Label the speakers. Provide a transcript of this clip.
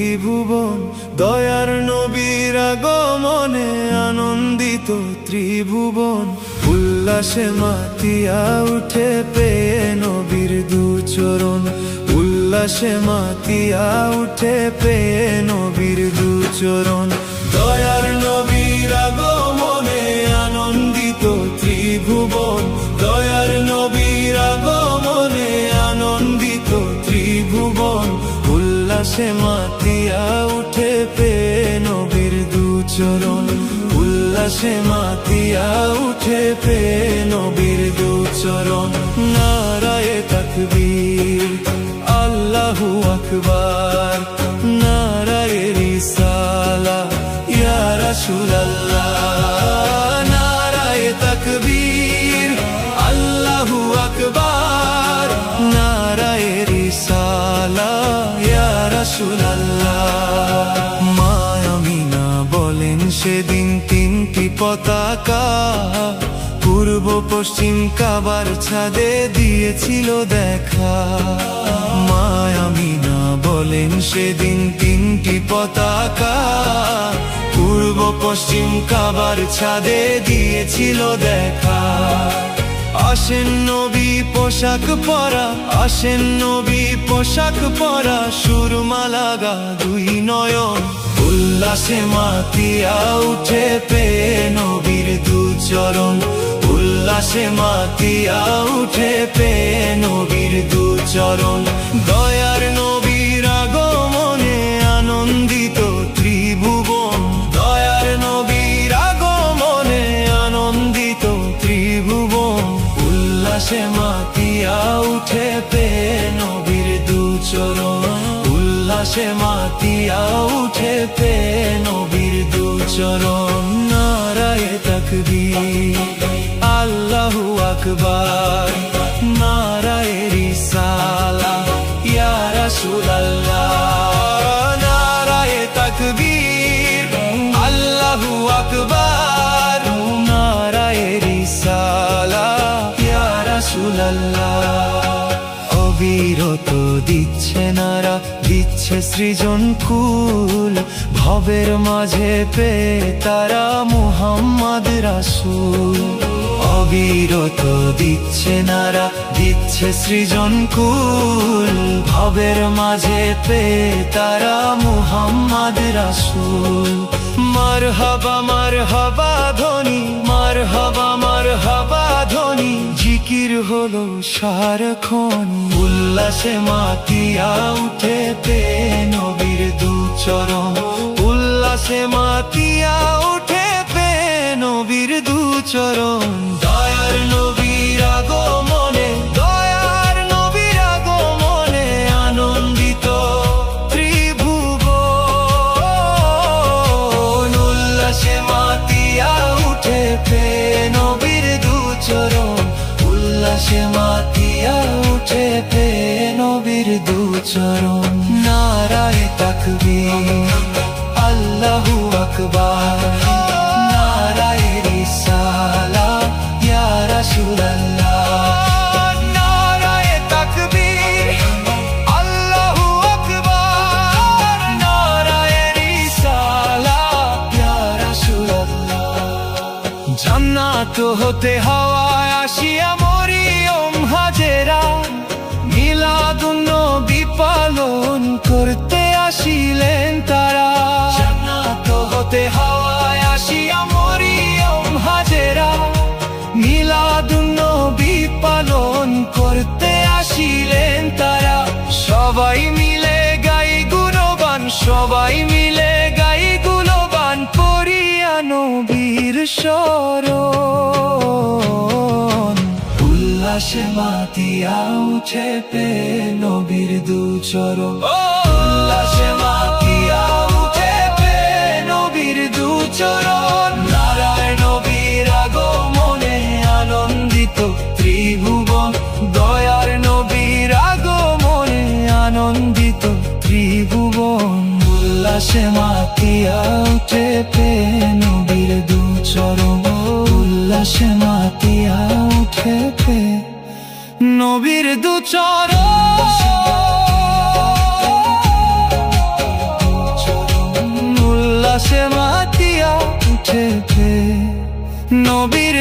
Speaker 1: ত্রিভুবন। দয়ার নবীর আগমনে আনন্দিত ত্রিভুবন। উল্লাসে মাতিয়া উঠে পেয়ে নবীর দুচরণ। উল্লাসে মাতিয়া উঠে পেয়ে নবীর দুচরণ। দয়ার নবীর আগমনে আনন্দিত ত্রিভুবন। দয়ার নবীর আগমনে আনন্দিত ত্রিভুবন। উল্লাসে মাতিয়া উঠে পেয়ে নবীর দুচরণ। উল্লাসে মাতিয়া উঠে পেয়ে নবীর দুচরণ। নারায়ে তাকবীর, আল্লাহু আকবার। নারায়ে রিসালাত ইয়া রাসূলুল্লাহ। নারায়ে তাকবীর, আল্লাহু আকবার। নারায়ে রিসালাত ইয়া রাসূলুল্লাহ। মা আমিনা বলেন সেদিন তিনটি পতাকা পূর্ব পশ্চিম কাবার ছাদে দিয়েছিল দেখা। মা আমিনা বলেন সেদিন তিনটি পতাকা পূর্ব পশ্চিম কাবার ছাদে দিয়েছিল দেখা। আসেন নবী পোশাক পরা, আসেন নবী পোশাক পরা, সুরমা লাগা দুই নয়ন। উল্লাসে মাতিয়া উঠে পেয়ে নবীর দুচরণ। উল্লাসে মাতিয়া উঠে পেয়ে নবীর দুচরণ। দয়ার নবীর আগমনে আনন্দিত ত্রিভুবন। দয়ার নবীর আগমনে আনন্দিত ত্রিভুবন। উল্লাসে মাতিয়া উঠে পেয়ে নবীর দুচরণ। উল্লাসে মাতিয়া উঠে পেয়ে নবীর দুচরণ। নারায়ে তাকবীর, আল্লাহু আকবার। নারায়ে রিসালাত ইয়া রাসূলুল্লাহ। নারায়ে তাকবীর, আল্লাহু আকবার। নারায়ে রিসালাত ইয়া রাসূলুল্লাহ। অবিরত দিচ্ছে নারা, দিচ্ছে সৃজন কুল। ভবের মাঝে পেয়ে তারা মুহাম্মদ রাসূল। অবিরত দিচ্ছে নারা, দিচ্ছে সৃজন কুল। ভবের মাঝে পেয়ে তারা মুহাম্মদ রাসূল। মারহাবা মারহাবা ধ্বনি, মারহাবা মারহাবা ধ্বনি, জিকির হলো সারাক্ষণ। উল্লাসে মাতিয়া উঠে পেয়ে নবীর দুচরণ। উল্লাসে মাতিয়া উঠে পেয়ে নবীর দুচরণ। দয়ার নবীর আগমনে, দয়ার নবীর আগমনে আনন্দিত ত্রিভুবন। উল্লাসে মাতিয়া উঠে পেয়ে নবীর দুচরণ। উল্লাসে মাতিয়া উঠে পেয়ে নবীর দুচরণ। নারায়ে তাকবীর, আল্লাহু আকবার। নারায়ে রিসালাত ইয়া রাসূলুল্লাহ। নারায়ে তাকবীর, আল্লাহু আকবার। নারায়ে রিসালাত ইয়া রাসূলুল্লাহ। জান্নাত হতে হাওয়ায় আসিয়া মরিয়ম হাজেরা মিলাদুন নবী পালন করতে আসিলেন তারা। জান্নাত হতে হাওয়ায় আসিয়া মরিয়ম হাজেরা মিলাদুন নবী পালন করতে আসিলেন তারা। সবাই মিলে গাই গুণগান, সবাই মিলে গাই গুণগান, করিয়া নবীর স্মরণ। উল্লাসে মাতিয়া উঠে পেয়ে নবীর দুচরণ। উল্লাসে মাতিয়া উঠে পেয়ে নবীর দুচরণ। নারায়ে নবীর আগমনে আনন্দিত ত্রিভুবন। দয়ার নবীর আগমনে আনন্দিত ত্রিভুবন। উল্লাসে মাতিয়া উঠে পেয়ে নবীর দুচরণ। উল্লাসে মাতিয়া উঠে পেয়ে নবীর দুচরণ। উঠে পে নবীর